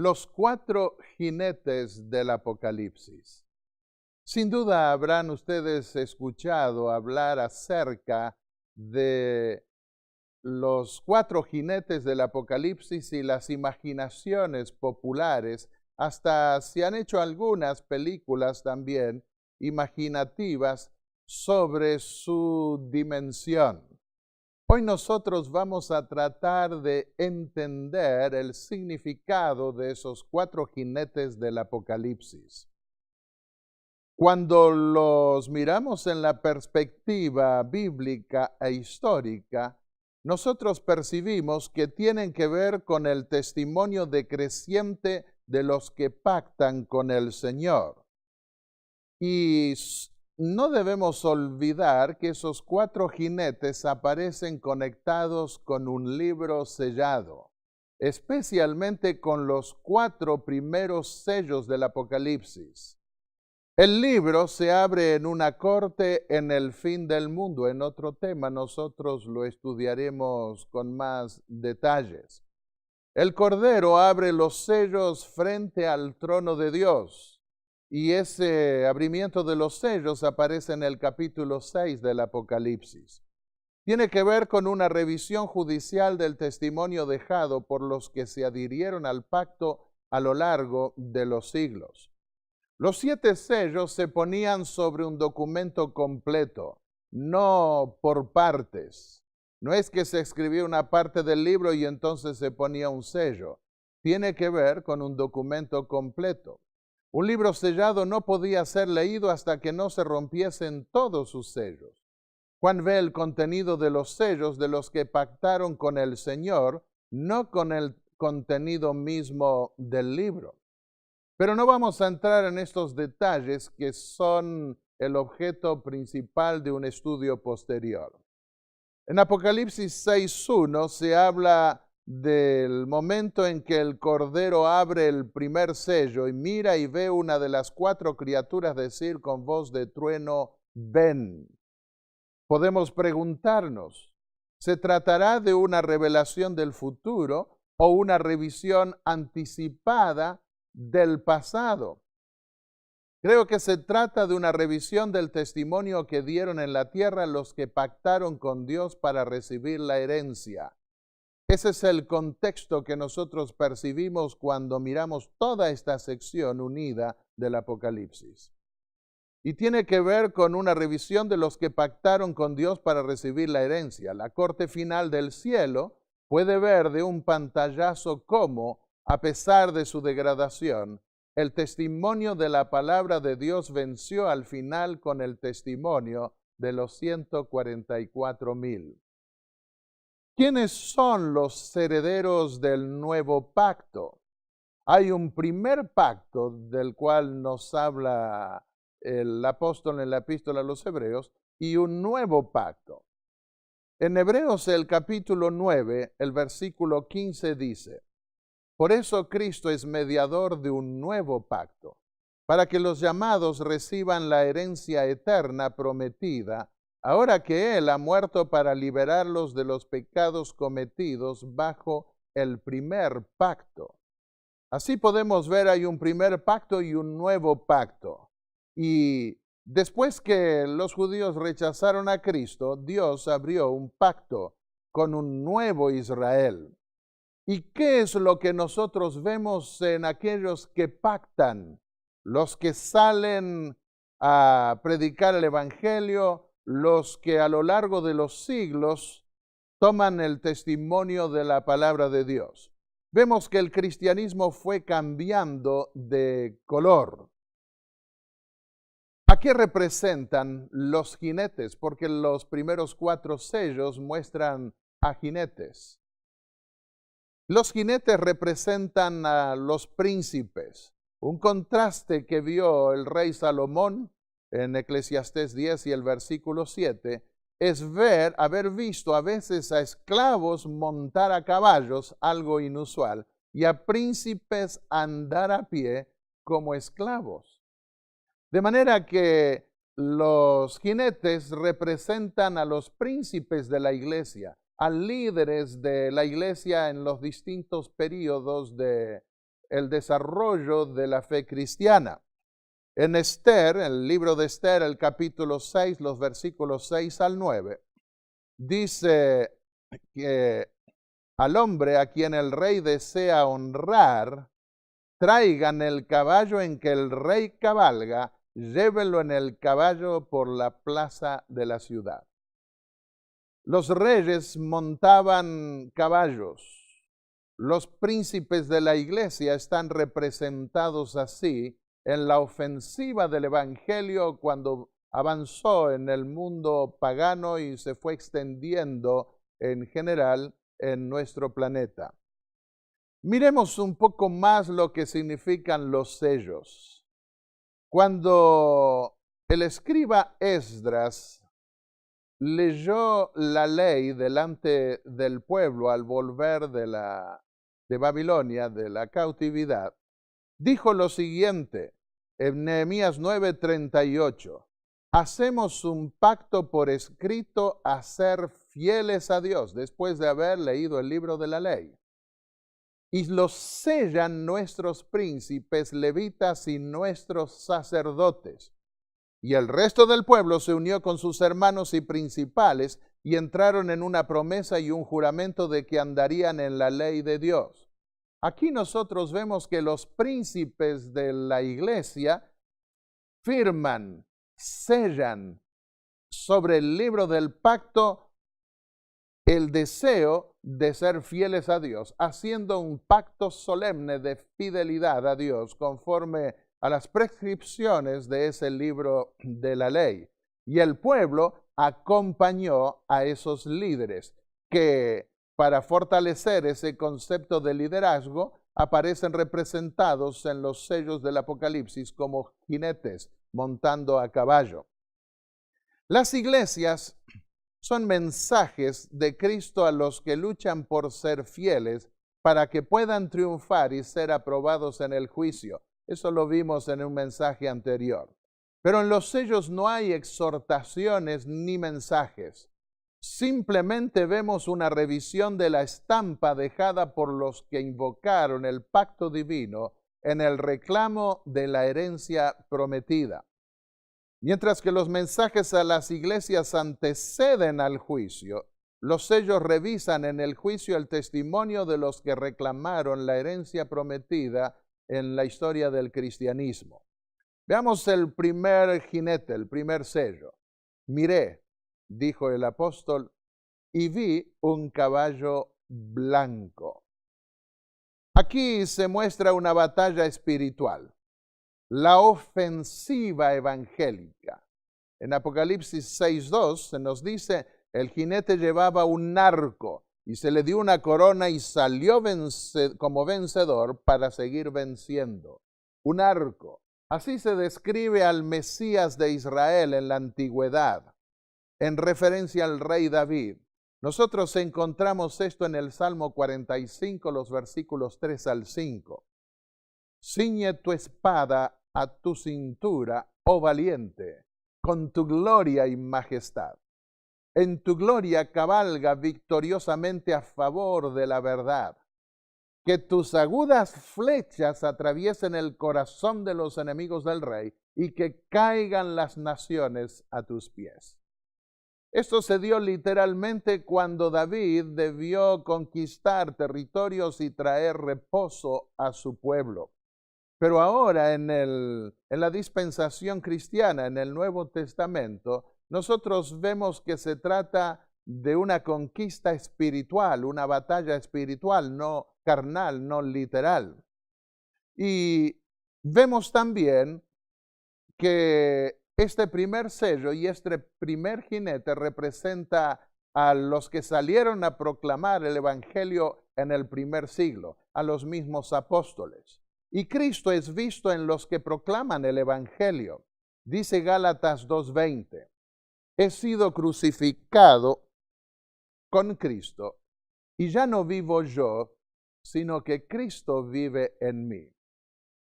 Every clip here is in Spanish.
Los cuatro jinetes del Apocalipsis. Sin duda habrán ustedes escuchado hablar acerca de los cuatro jinetes del Apocalipsis y las imaginaciones populares. Hasta se han hecho algunas películas también imaginativas sobre su dimensión. Hoy nosotros vamos a tratar de entender el significado de esos cuatro jinetes del Apocalipsis. Cuando los miramos en la perspectiva bíblica e histórica, nosotros percibimos que tienen que ver con el testimonio decreciente de los que pactan con el Señor. Y no debemos olvidar que esos cuatro jinetes aparecen conectados con un libro sellado, especialmente con los cuatro primeros sellos del Apocalipsis. El libro se abre en una corte en el fin del mundo. En otro tema nosotros lo estudiaremos con más detalles. El Cordero abre los sellos frente al trono de Dios. Y ese abrimiento de los sellos aparece en el capítulo 6 del Apocalipsis. Tiene que ver con una revisión judicial del testimonio dejado por los que se adhirieron al pacto a lo largo de los siglos. Los 7 sellos se ponían sobre un documento completo, no por partes. No es que se escribía una parte del libro y entonces se ponía un sello. Tiene que ver con un documento completo. Un libro sellado no podía ser leído hasta que no se rompiesen todos sus sellos. Juan ve el contenido de los sellos de los que pactaron con el Señor, no con el contenido mismo del libro. Pero no vamos a entrar en estos detalles que son el objeto principal de un estudio posterior. En Apocalipsis 6:1 se habla del momento en que el Cordero abre el primer sello y mira y ve una de las 4 criaturas decir con voz de trueno, ven. Podemos preguntarnos, ¿se tratará de una revelación del futuro o una revisión anticipada del pasado? Creo que se trata de una revisión del testimonio que dieron en la tierra los que pactaron con Dios para recibir la herencia. Ese es el contexto que nosotros percibimos cuando miramos toda esta sección unida del Apocalipsis. Y tiene que ver con una revisión de los que pactaron con Dios para recibir la herencia. La corte final del cielo puede ver de un pantallazo cómo, a pesar de su degradación, el testimonio de la palabra de Dios venció al final con el testimonio de los 144,000. ¿Quiénes son los herederos del nuevo pacto? Hay un primer pacto del cual nos habla el apóstol en la epístola a los Hebreos y un nuevo pacto. En Hebreos el capítulo 9, el versículo 15 dice, por eso Cristo es mediador de un nuevo pacto, para que los llamados reciban la herencia eterna prometida, ahora que Él ha muerto para liberarlos de los pecados cometidos bajo el primer pacto. Así podemos ver, hay un primer pacto y un nuevo pacto. Y después que los judíos rechazaron a Cristo, Dios abrió un pacto con un nuevo Israel. ¿Y qué es lo que nosotros vemos en aquellos que pactan? Los que salen a predicar el Evangelio, los que a lo largo de los siglos toman el testimonio de la palabra de Dios. Vemos que el cristianismo fue cambiando de color. ¿A qué representan los jinetes? Porque los primeros 4 sellos muestran a jinetes. Los jinetes representan a los príncipes. Un contraste que vio el rey Salomón en Eclesiastés 10 y el versículo 7 es haber visto a veces a esclavos montar a caballos, algo inusual, y a príncipes andar a pie como esclavos. De manera que los jinetes representan a los príncipes de la iglesia, a líderes de la iglesia en los distintos periodos de el desarrollo de la fe cristiana. En Esther, el libro de Esther, el capítulo 6, los versículos 6 al 9, dice que al hombre a quien el rey desea honrar, traigan el caballo en que el rey cabalga, llévenlo en el caballo por la plaza de la ciudad. Los reyes montaban caballos. Los príncipes de la iglesia están representados así en la ofensiva del evangelio cuando avanzó en el mundo pagano y se fue extendiendo en general en nuestro planeta. Miremos un poco más lo que significan los sellos. Cuando el escriba Esdras leyó la ley delante del pueblo al volver de Babilonia, de la cautividad, dijo lo siguiente en Nehemías 9:38, hacemos un pacto por escrito a ser fieles a Dios, después de haber leído el libro de la ley. Y los sellan nuestros príncipes, levitas y nuestros sacerdotes. Y el resto del pueblo se unió con sus hermanos y principales y entraron en una promesa y un juramento de que andarían en la ley de Dios. Aquí nosotros vemos que los príncipes de la iglesia firman, sellan sobre el libro del pacto el deseo de ser fieles a Dios, haciendo un pacto solemne de fidelidad a Dios conforme a las prescripciones de ese libro de la ley. Y el pueblo acompañó a esos líderes que, para fortalecer ese concepto de liderazgo, aparecen representados en los sellos del Apocalipsis como jinetes montando a caballo. Las iglesias son mensajes de Cristo a los que luchan por ser fieles para que puedan triunfar y ser aprobados en el juicio. Eso lo vimos en un mensaje anterior. Pero en los sellos no hay exhortaciones ni mensajes. Simplemente vemos una revisión de la estampa dejada por los que invocaron el pacto divino en el reclamo de la herencia prometida. Mientras que los mensajes a las iglesias anteceden al juicio, los sellos revisan en el juicio el testimonio de los que reclamaron la herencia prometida en la historia del cristianismo. Veamos el primer jinete, el primer sello. Miré, dijo el apóstol, y vi un caballo blanco. Aquí se muestra una batalla espiritual, la ofensiva evangélica. En Apocalipsis 6:2 se nos dice, el jinete llevaba un arco y se le dio una corona y salió como vencedor para seguir venciendo. Un arco. Así se describe al Mesías de Israel en la antigüedad, en referencia al rey David. Nosotros encontramos esto en el Salmo 45, los versículos 3 al 5. Ciñe tu espada a tu cintura, oh valiente, con tu gloria y majestad. En tu gloria cabalga victoriosamente a favor de la verdad. Que tus agudas flechas atraviesen el corazón de los enemigos del rey y que caigan las naciones a tus pies. Esto se dio literalmente cuando David debió conquistar territorios y traer reposo a su pueblo. Pero ahora en la dispensación cristiana, en el Nuevo Testamento, nosotros vemos que se trata de una conquista espiritual, una batalla espiritual, no carnal, no literal. Y vemos también que este primer sello y este primer jinete representa a los que salieron a proclamar el evangelio en el primer siglo, a los mismos apóstoles. Y Cristo es visto en los que proclaman el evangelio. Dice Gálatas 2:20, he sido crucificado con Cristo y ya no vivo yo, sino que Cristo vive en mí.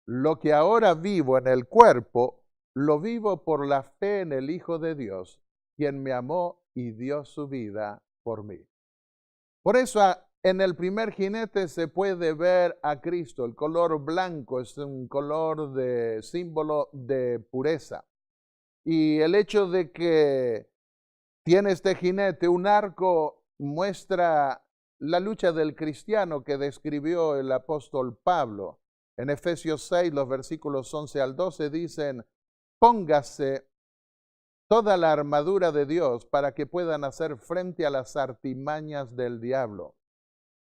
Lo que ahora vivo en el cuerpo, lo vivo por la fe en el Hijo de Dios, quien me amó y dio su vida por mí. Por eso en el primer jinete se puede ver a Cristo. El color blanco es un color de símbolo de pureza. Y el hecho de que tiene este jinete un arco muestra la lucha del cristiano que describió el apóstol Pablo. En Efesios 6, los versículos 11 al 12 dicen: póngase toda la armadura de Dios para que puedan hacer frente a las artimañas del diablo.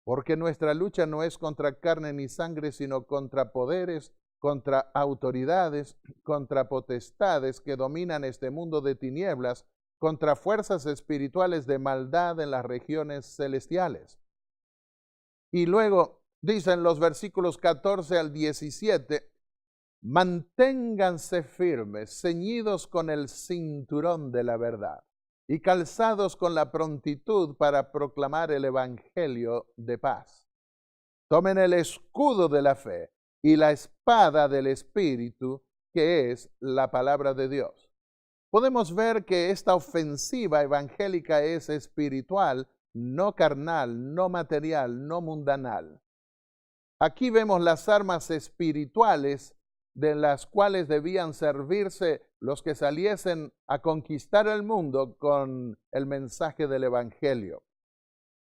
Porque nuestra lucha no es contra carne ni sangre, sino contra poderes, contra autoridades, contra potestades que dominan este mundo de tinieblas, contra fuerzas espirituales de maldad en las regiones celestiales. Y luego dicen los versículos 14 al 17, manténganse firmes, ceñidos con el cinturón de la verdad y calzados con la prontitud para proclamar el evangelio de paz. Tomen el escudo de la fe y la espada del Espíritu, que es la palabra de Dios. Podemos ver que esta ofensiva evangélica es espiritual, no carnal, no material, no mundanal. Aquí vemos las armas espirituales de las cuales debían servirse los que saliesen a conquistar el mundo con el mensaje del Evangelio.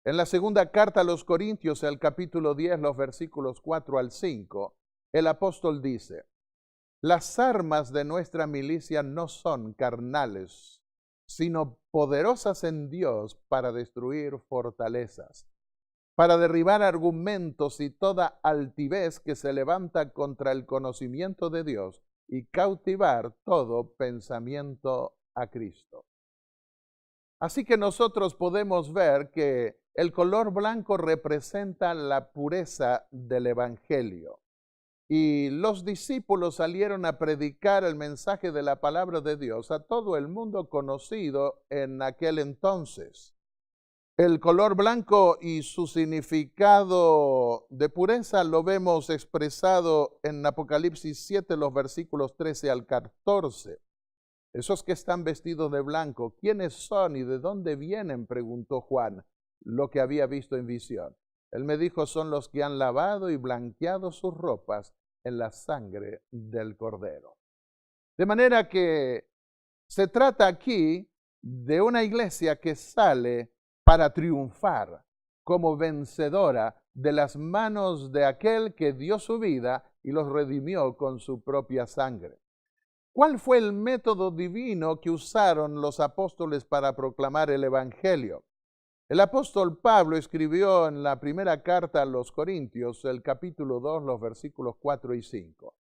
En la segunda carta a los Corintios, el capítulo 10, los versículos 4 al 5, el apóstol dice: las armas de nuestra milicia no son carnales, sino poderosas en Dios para destruir fortalezas, para derribar argumentos y toda altivez que se levanta contra el conocimiento de Dios y cautivar todo pensamiento a Cristo. Así que nosotros podemos ver que el color blanco representa la pureza del Evangelio. Y los discípulos salieron a predicar el mensaje de la palabra de Dios a todo el mundo conocido en aquel entonces. El color blanco y su significado de pureza lo vemos expresado en Apocalipsis 7, los versículos 13 al 14. Esos que están vestidos de blanco, ¿quiénes son y de dónde vienen?, preguntó Juan, lo que había visto en visión. Él me dijo: son los que han lavado y blanqueado sus ropas en la sangre del Cordero. De manera que se trata aquí de una iglesia que sale para triunfar como vencedora de las manos de aquel que dio su vida y los redimió con su propia sangre. ¿Cuál fue el método divino que usaron los apóstoles para proclamar el Evangelio? El apóstol Pablo escribió en la primera carta a los Corintios, el capítulo 2, los versículos 4 y 5.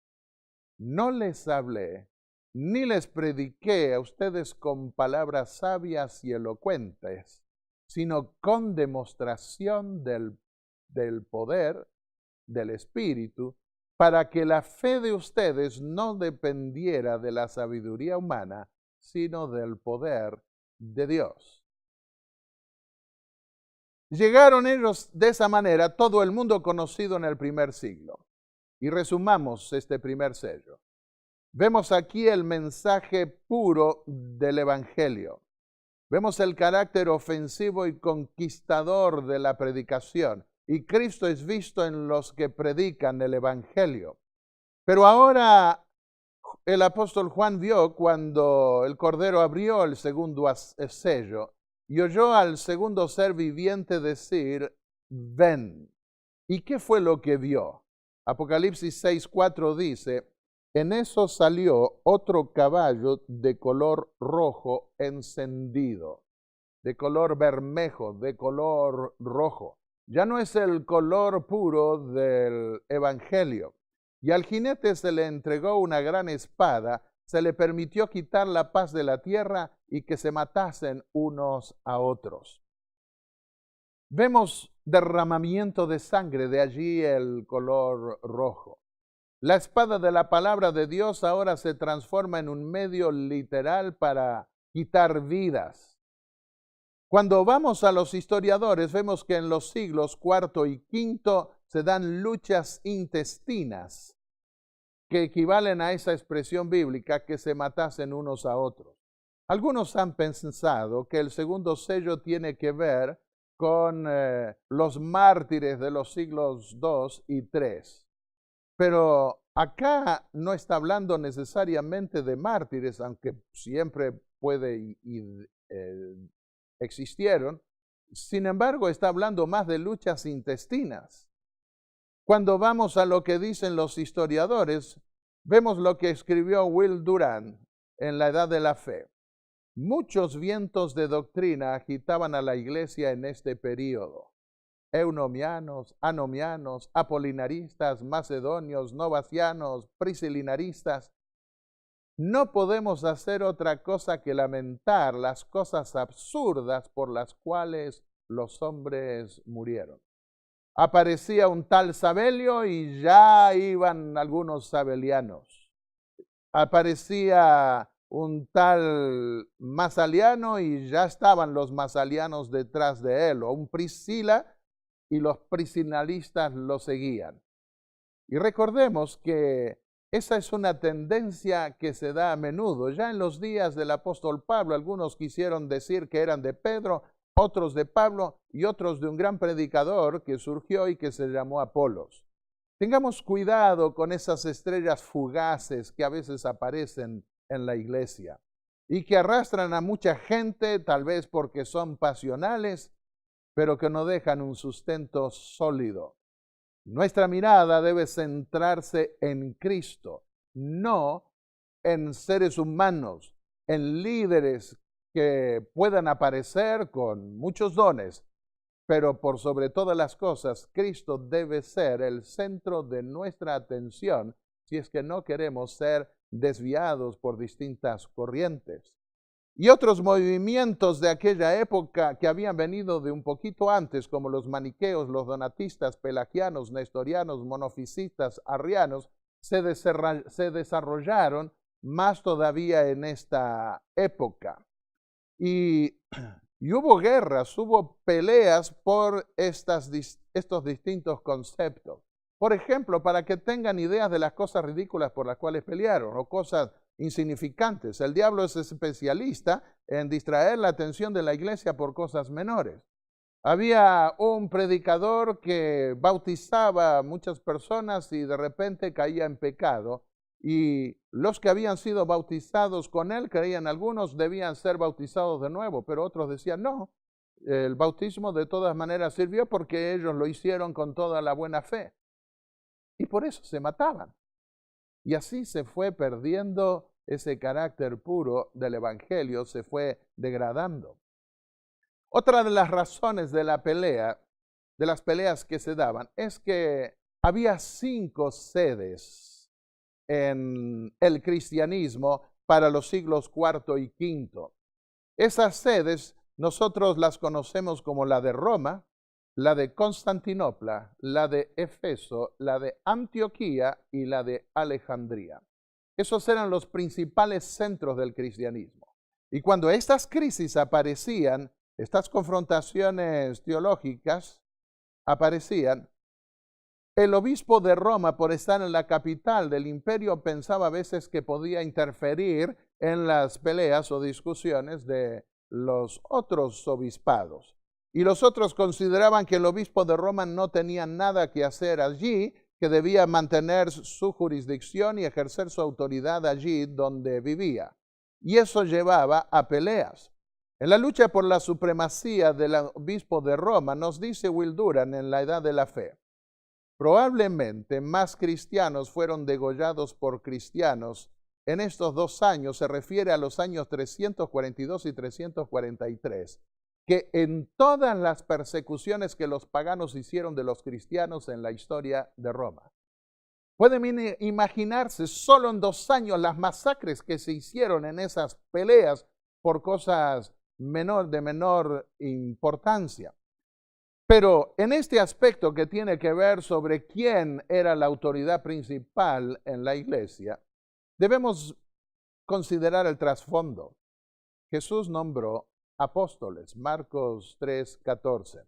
No les hablé ni les prediqué a ustedes con palabras sabias y elocuentes, sino con demostración del poder del Espíritu, para que la fe de ustedes no dependiera de la sabiduría humana, sino del poder de Dios. Llegaron ellos de esa manera a todo el mundo conocido en el primer siglo. Y resumamos este primer sello. Vemos aquí el mensaje puro del Evangelio. Vemos el carácter ofensivo y conquistador de la predicación. Y Cristo es visto en los que predican el Evangelio. Pero ahora el apóstol Juan vio cuando el Cordero abrió el segundo sello y oyó al segundo ser viviente decir: ven. ¿Y qué fue lo que vio? Apocalipsis 6:4 dice: en eso salió otro caballo de color rojo encendido, de color bermejo, de color rojo. Ya no es el color puro del Evangelio. Y al jinete se le entregó una gran espada, se le permitió quitar la paz de la tierra y que se matasen unos a otros. Vemos derramamiento de sangre, de allí el color rojo. La espada de la palabra de Dios ahora se transforma en un medio literal para quitar vidas. Cuando vamos a los historiadores, vemos que en los siglos IV y V se dan luchas intestinas que equivalen a esa expresión bíblica, que se matasen unos a otros. Algunos han pensado que el segundo sello tiene que ver con los mártires de los siglos II y III. Pero acá no está hablando necesariamente de mártires, aunque siempre puede existieron. Sin embargo, está hablando más de luchas intestinas. Cuando vamos a lo que dicen los historiadores, vemos lo que escribió Will Durant en La Edad de la Fe. Muchos vientos de doctrina agitaban a la iglesia en este período. Eunomianos, anomianos, apolinaristas, macedonios, novacianos, prisilinaristas. No podemos hacer otra cosa que lamentar las cosas absurdas por las cuales los hombres murieron. Aparecía un tal Sabelio y ya iban algunos sabelianos. Aparecía un tal Masaliano y ya estaban los masalianos detrás de él, o un Priscila y los priscilanistas lo seguían. Y recordemos que esa es una tendencia que se da a menudo. Ya en los días del apóstol Pablo, algunos quisieron decir que eran de Pedro, otros de Pablo y otros de un gran predicador que surgió y que se llamó Apolos. Tengamos cuidado con esas estrellas fugaces que a veces aparecen en la iglesia y que arrastran a mucha gente, tal vez porque son pasionales, pero que no dejan un sustento sólido. Nuestra mirada debe centrarse en Cristo, no en seres humanos, en líderes que puedan aparecer con muchos dones, pero por sobre todas las cosas, Cristo debe ser el centro de nuestra atención si es que no queremos ser desviados por distintas corrientes. Y otros movimientos de aquella época que habían venido de un poquito antes, como los maniqueos, los donatistas, pelagianos, nestorianos, monofisitas, arrianos, se desarrollaron más todavía en esta época. Y hubo guerras, hubo peleas por estos distintos conceptos. Por ejemplo, para que tengan ideas de las cosas ridículas por las cuales pelearon, o cosas insignificantes. El diablo es especialista en distraer la atención de la iglesia por cosas menores. Había un predicador que bautizaba a muchas personas y de repente caía en pecado, y los que habían sido bautizados con él, creían algunos, debían ser bautizados de nuevo, pero otros decían no, el bautismo de todas maneras sirvió porque ellos lo hicieron con toda la buena fe. Y por eso se mataban. Y así se fue perdiendo ese carácter puro del evangelio, se fue degradando. Otra de las razones de la pelea, de las peleas que se daban, es que había 5 sedes en el cristianismo para los siglos IV y V. Esas sedes nosotros las conocemos como la de Roma, la de Constantinopla, la de Efeso, la de Antioquía y la de Alejandría. Esos eran los principales centros del cristianismo. Y cuando estas crisis aparecían, estas confrontaciones teológicas aparecían, el obispo de Roma, por estar en la capital del imperio, pensaba a veces que podía interferir en las peleas o discusiones de los otros obispados. Y los otros consideraban que el obispo de Roma no tenía nada que hacer allí, que debía mantener su jurisdicción y ejercer su autoridad allí donde vivía. Y eso llevaba a peleas. En la lucha por la supremacía del obispo de Roma, nos dice Will Durant en La Edad de la Fe, probablemente más cristianos fueron degollados por cristianos en estos 2 años, se refiere a los años 342 y 343, que en todas las persecuciones que los paganos hicieron de los cristianos en la historia de Roma. Pueden imaginarse solo en 2 años las masacres que se hicieron en esas peleas por cosas de menor importancia. Pero en este aspecto que tiene que ver sobre quién era la autoridad principal en la iglesia, debemos considerar el trasfondo. Jesús nombró apóstoles, Marcos 3:14.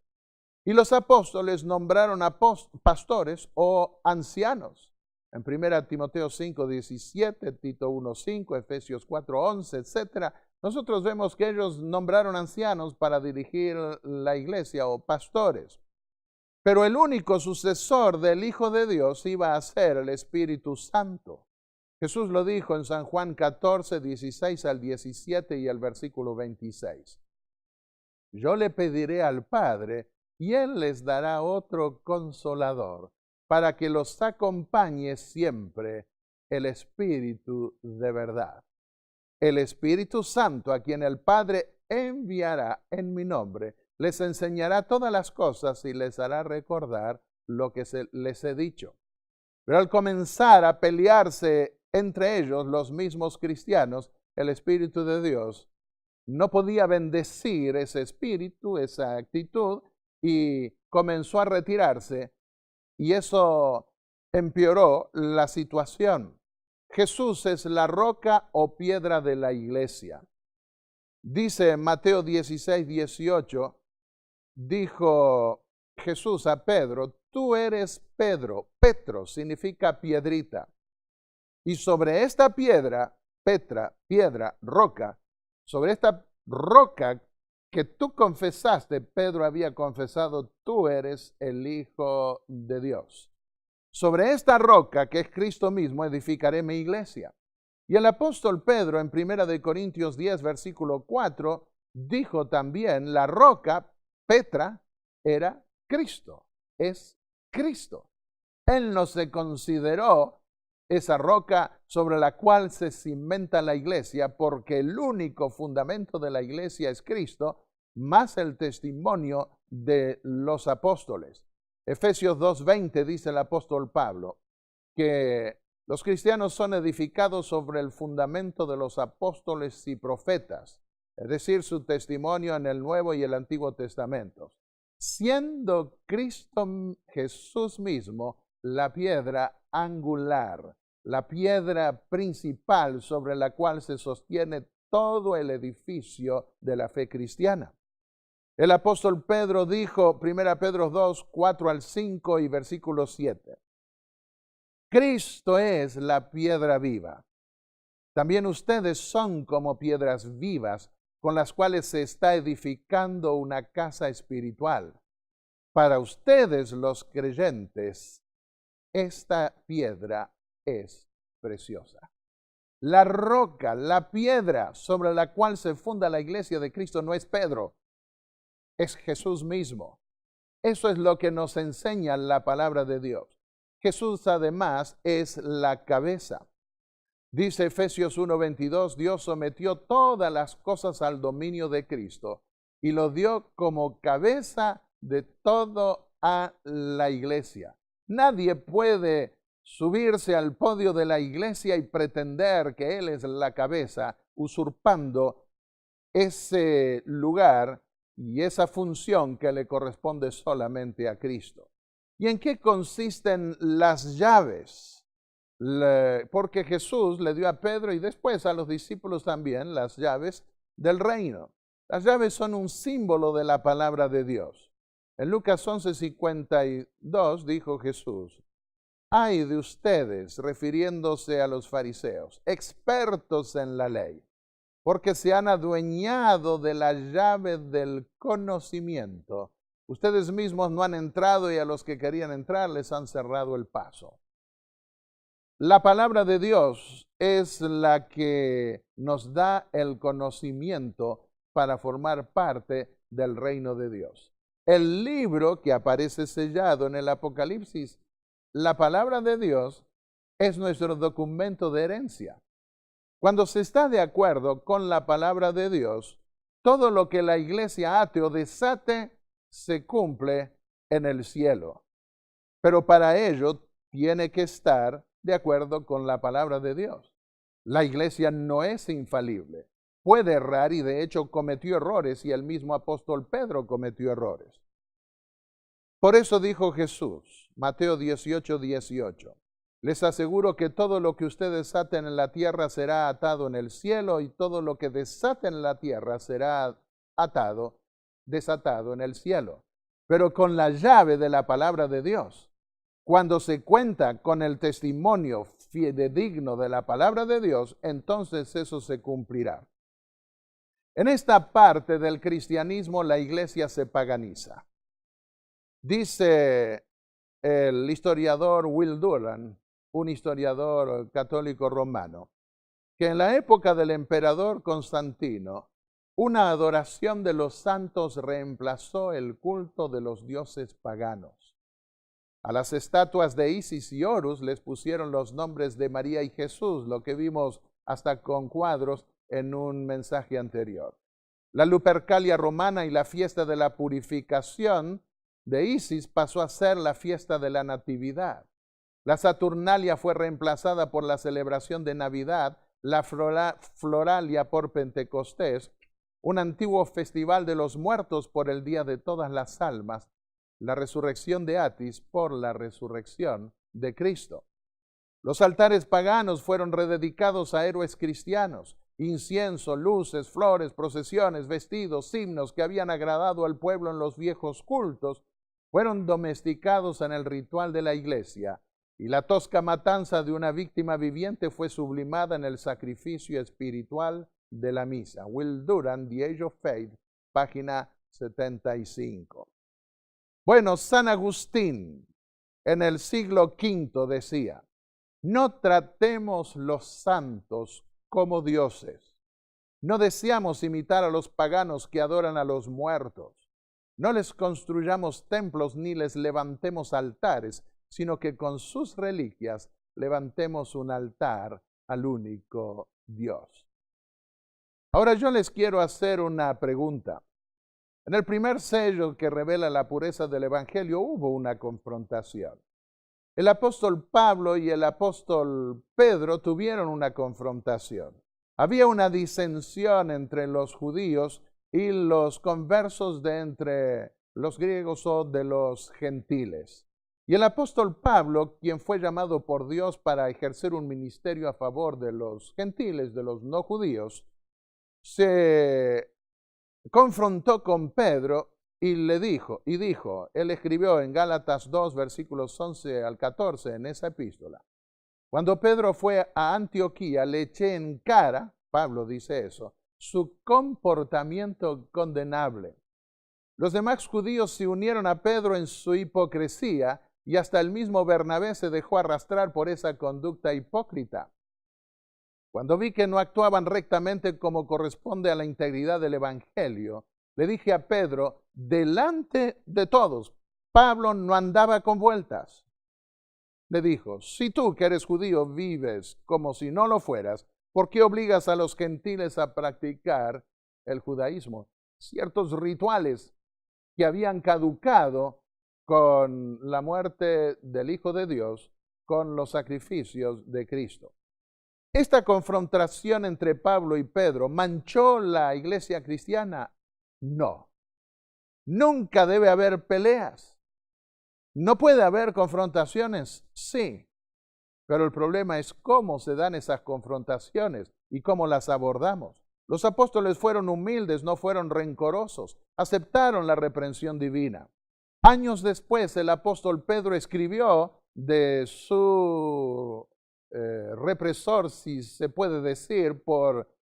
Y los apóstoles nombraron a pastores o ancianos. En 1 Timoteo 5:17, Tito 1:5, Efesios 4:11, etc. nosotros vemos que ellos nombraron ancianos para dirigir la iglesia o pastores. Pero el único sucesor del Hijo de Dios iba a ser el Espíritu Santo. Jesús lo dijo en San Juan 14, 16 al 17 y el versículo 26. Yo le pediré al Padre y Él les dará otro consolador para que los acompañe siempre, el Espíritu de verdad. El Espíritu Santo, a quien el Padre enviará en mi nombre, les enseñará todas las cosas y les hará recordar lo que les he dicho. Pero al comenzar a pelearse entre ellos, los mismos cristianos, el Espíritu de Dios no podía bendecir ese espíritu, esa actitud, y comenzó a retirarse, y eso empeoró la situación. Jesús es la roca o piedra de la iglesia. Dice Mateo 16, 18, dijo Jesús a Pedro, tú eres Pedro. Petro significa piedrita. Y sobre esta piedra, piedra, roca, sobre esta roca que tú confesaste, Pedro había confesado, tú eres el Hijo de Dios. Sobre esta roca, que es Cristo mismo, edificaré mi iglesia. Y el apóstol Pedro, en 1 Corintios 10, versículo 4, dijo también, la roca, Petra, era Cristo, es Cristo. Él no se consideró esa roca sobre la cual se cimenta la iglesia, porque el único fundamento de la iglesia es Cristo, más el testimonio de los apóstoles. Efesios 2:20 dice el apóstol Pablo que los cristianos son edificados sobre el fundamento de los apóstoles y profetas, es decir, su testimonio en el Nuevo y el Antiguo Testamento, siendo Cristo Jesús mismo la piedra angular, la piedra principal sobre la cual se sostiene todo el edificio de la fe cristiana. El apóstol Pedro dijo, 1 Pedro 2, 4 al 5 y versículo 7, Cristo es la piedra viva. También ustedes son como piedras vivas con las cuales se está edificando una casa espiritual. Para ustedes los creyentes, esta piedra es preciosa. La roca, la piedra sobre la cual se funda la iglesia de Cristo no es Pedro, es Jesús mismo. Eso es lo que nos enseña la palabra de Dios. Jesús además es la cabeza. Dice Efesios 1:22, Dios sometió todas las cosas al dominio de Cristo y lo dio como cabeza de todo a la iglesia. Nadie puede subirse al podio de la iglesia y pretender que Él es la cabeza, usurpando ese lugar y esa función que le corresponde solamente a Cristo. ¿Y en qué consisten las llaves? Porque Jesús le dio a Pedro y después a los discípulos también las llaves del reino. Las llaves son un símbolo de la palabra de Dios. En Lucas 11:52 dijo Jesús, ay de ustedes, refiriéndose a los fariseos, expertos en la ley, porque se han adueñado de la llave del conocimiento. Ustedes mismos no han entrado y a los que querían entrar les han cerrado el paso. La palabra de Dios es la que nos da el conocimiento para formar parte del reino de Dios. El libro que aparece sellado en el Apocalipsis, la palabra de Dios, es nuestro documento de herencia. Cuando se está de acuerdo con la palabra de Dios, todo lo que la iglesia ate o desate se cumple en el cielo. Pero para ello tiene que estar de acuerdo con la palabra de Dios. La iglesia no es infalible. Puede errar y de hecho cometió errores y el mismo apóstol Pedro cometió errores. Por eso dijo Jesús, Mateo 18:18, les aseguro que todo lo que ustedes aten en la tierra será atado en el cielo y todo lo que desaten en la tierra será desatado en el cielo. Pero con la llave de la palabra de Dios, cuando se cuenta con el testimonio fidedigno de la palabra de Dios, entonces eso se cumplirá. En esta parte del cristianismo la iglesia se paganiza. Dice el historiador Will Durant, un historiador católico romano, que en la época del emperador Constantino, una adoración de los santos reemplazó el culto de los dioses paganos. A las estatuas de Isis y Horus les pusieron los nombres de María y Jesús, lo que vimos hasta con cuadros en un mensaje anterior. La Lupercalia romana y la fiesta de la purificación de Isis pasó a ser la fiesta de la Natividad. La Saturnalia fue reemplazada por la celebración de Navidad, la Floralia por Pentecostés, un antiguo festival de los muertos por el Día de Todas las Almas, la resurrección de Atis por la resurrección de Cristo. Los altares paganos fueron rededicados a héroes cristianos. Incienso, luces, flores, procesiones, vestidos, himnos que habían agradado al pueblo en los viejos cultos, fueron domesticados en el ritual de la iglesia, y la tosca matanza de una víctima viviente fue sublimada en el sacrificio espiritual de la misa. Will Durant, The Age of Faith, página 75. Bueno, San Agustín en el siglo V decía: no tratemos los santos como dioses. No deseamos imitar a los paganos que adoran a los muertos. No les construyamos templos ni les levantemos altares, sino que con sus reliquias levantemos un altar al único Dios. Ahora yo les quiero hacer una pregunta. En el primer sello que revela la pureza del Evangelio hubo una confrontación. El apóstol Pablo y el apóstol Pedro tuvieron una confrontación. Había una disensión entre los judíos y los conversos de entre los griegos o de los gentiles. Y el apóstol Pablo, quien fue llamado por Dios para ejercer un ministerio a favor de los gentiles, de los no judíos, se confrontó con Pedro y dijo, él escribió en Gálatas 2, versículos 11 al 14 en esa epístola: cuando Pedro fue a Antioquía, le eché en cara, Pablo dice eso, su comportamiento condenable. Los demás judíos se unieron a Pedro en su hipocresía y hasta el mismo Bernabé se dejó arrastrar por esa conducta hipócrita. Cuando vi que no actuaban rectamente como corresponde a la integridad del Evangelio, le dije a Pedro, delante de todos, Pablo no andaba con vueltas. Le dijo: si tú que eres judío vives como si no lo fueras, ¿por qué obligas a los gentiles a practicar el judaísmo? Ciertos rituales que habían caducado con la muerte del Hijo de Dios, con los sacrificios de Cristo. ¿Esta confrontación entre Pablo y Pedro manchó la iglesia cristiana? No. Nunca debe haber peleas. ¿No puede haber confrontaciones? Sí. Pero el problema es cómo se dan esas confrontaciones y cómo las abordamos. Los apóstoles fueron humildes, no fueron rencorosos, aceptaron la reprensión divina. Años después, el apóstol Pedro escribió de su represor, si se puede decir, por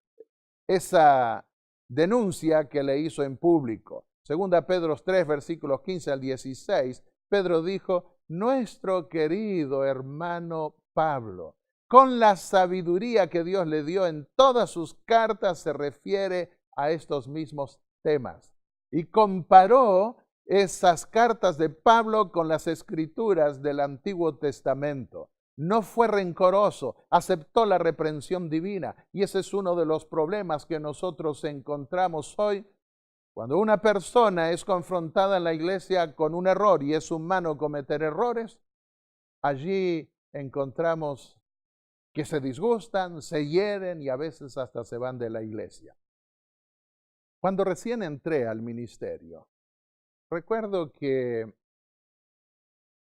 esa denuncia que le hizo en público. Segunda Pedro 3, versículos 15 al 16, Pedro dijo: nuestro querido hermano Pablo, con la sabiduría que Dios le dio en todas sus cartas, se refiere a estos mismos temas. Y comparó esas cartas de Pablo con las escrituras del Antiguo Testamento. No fue rencoroso, aceptó la reprensión divina. Y ese es uno de los problemas que nosotros encontramos hoy. Cuando una persona es confrontada en la iglesia con un error y es humano cometer errores, allí encontramos que se disgustan, se hieren y a veces hasta se van de la iglesia. Cuando recién entré al ministerio, recuerdo que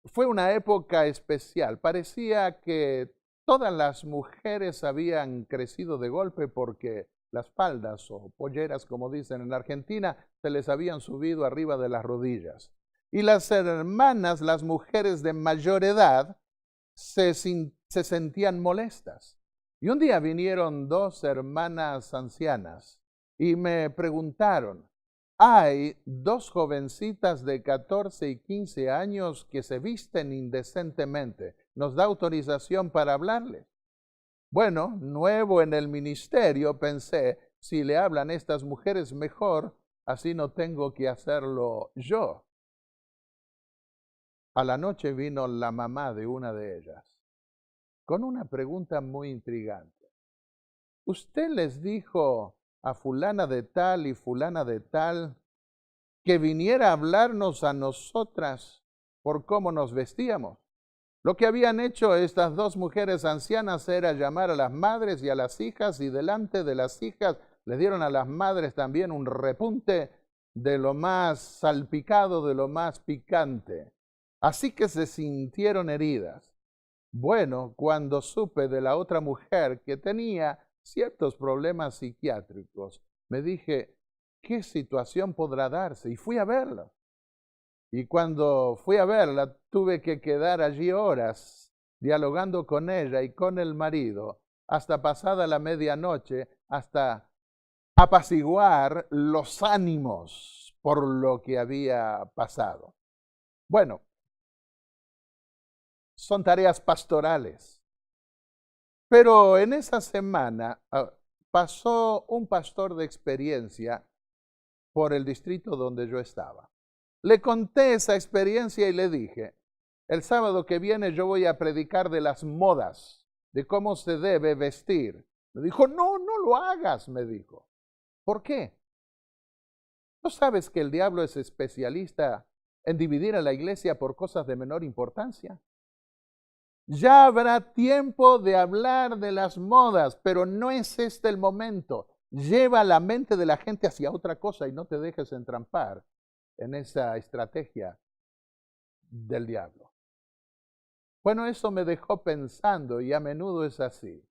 fue una época especial. Parecía que todas las mujeres habían crecido de golpe porque las faldas o polleras, como dicen en Argentina, se les habían subido arriba de las rodillas. Y las hermanas, las mujeres de mayor edad, se sentían molestas. Y un día vinieron dos hermanas ancianas y me preguntaron, hay dos jovencitas de 14 y 15 años que se visten indecentemente. ¿Nos da autorización para hablarles? Bueno, nuevo en el ministerio, pensé, si le hablan estas mujeres mejor, así no tengo que hacerlo yo. A la noche vino la mamá de una de ellas con una pregunta muy intrigante. ¿Usted les dijo a fulana de tal y fulana de tal que viniera a hablarnos a nosotras por cómo nos vestíamos? Lo que habían hecho estas dos mujeres ancianas era llamar a las madres y a las hijas, y delante de las hijas les dieron a las madres también un repunte de lo más salpicado, de lo más picante. Así que se sintieron heridas. Bueno, cuando supe de la otra mujer que tenía ciertos problemas psiquiátricos, me dije, ¿qué situación podrá darse? Y fui a verla. Y cuando fui a verla, tuve que quedar allí horas dialogando con ella y con el marido, hasta pasada la medianoche, hasta apaciguar los ánimos por lo que había pasado. Bueno, son tareas pastorales. Pero en esa semana pasó un pastor de experiencia por el distrito donde yo estaba. Le conté esa experiencia y le dije, el sábado que viene yo voy a predicar de las modas, de cómo se debe vestir. Me dijo, no, no lo hagas, me dijo. ¿Por qué? ¿No sabes que el diablo es especialista en dividir a la iglesia por cosas de menor importancia? Ya habrá tiempo de hablar de las modas, pero no es este el momento. Lleva la mente de la gente hacia otra cosa y no te dejes entrampar en esa estrategia del diablo. Bueno, eso me dejó pensando y a menudo es así.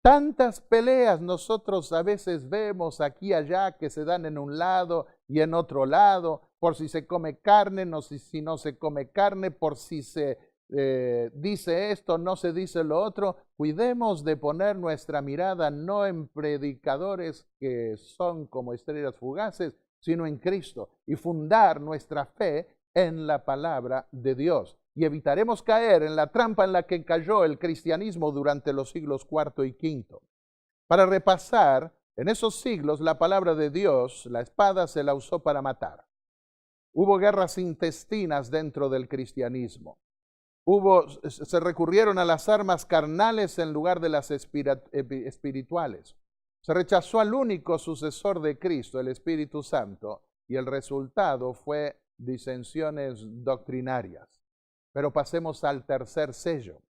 Tantas peleas nosotros a veces vemos aquí y allá que se dan en un lado y en otro lado, por si se come carne, no si no se come carne, por si se dice esto, no se dice lo otro. Cuidemos de poner nuestra mirada no en predicadores que son como estrellas fugaces, sino en Cristo, y fundar nuestra fe en la palabra de Dios. Y evitaremos caer en la trampa en la que cayó el cristianismo durante los siglos IV y V. Para repasar, en esos siglos la palabra de Dios, la espada, se la usó para matar. Hubo guerras intestinas dentro del cristianismo. Se recurrieron a las armas carnales en lugar de las espirituales. Se rechazó al único sucesor de Cristo, el Espíritu Santo, y el resultado fue disensiones doctrinarias. Pero pasemos al tercer sello.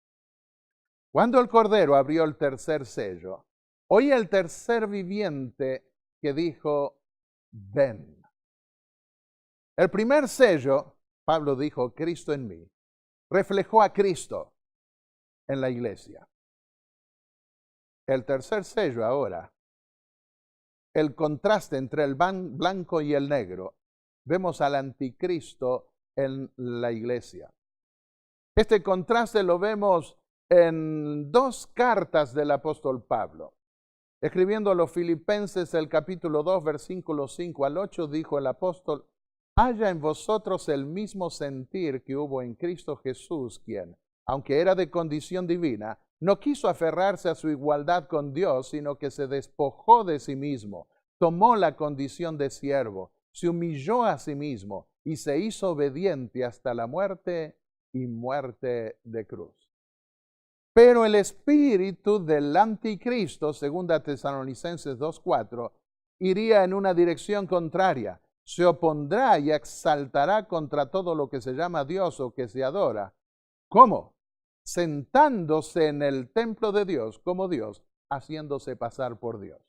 Cuando el Cordero abrió el tercer sello, oí el tercer viviente que dijo, ven. El primer sello, Pablo dijo, Cristo en mí, reflejó a Cristo en la iglesia. El tercer sello ahora, el contraste entre el blanco y el negro. Vemos al anticristo en la iglesia. Este contraste lo vemos en dos cartas del apóstol Pablo. Escribiendo a los Filipenses el capítulo 2, versículos 5 al 8, dijo el apóstol, haya en vosotros el mismo sentir que hubo en Cristo Jesús, quien, aunque era de condición divina, no quiso aferrarse a su igualdad con Dios, sino que se despojó de sí mismo, tomó la condición de siervo, se humilló a sí mismo y se hizo obediente hasta la muerte y muerte de cruz. Pero el espíritu del anticristo, 2 Tesalonicenses 2:4, iría en una dirección contraria. Se opondrá y exaltará contra todo lo que se llama Dios o que se adora. ¿Cómo? Sentándose en el templo de Dios como Dios, haciéndose pasar por Dios.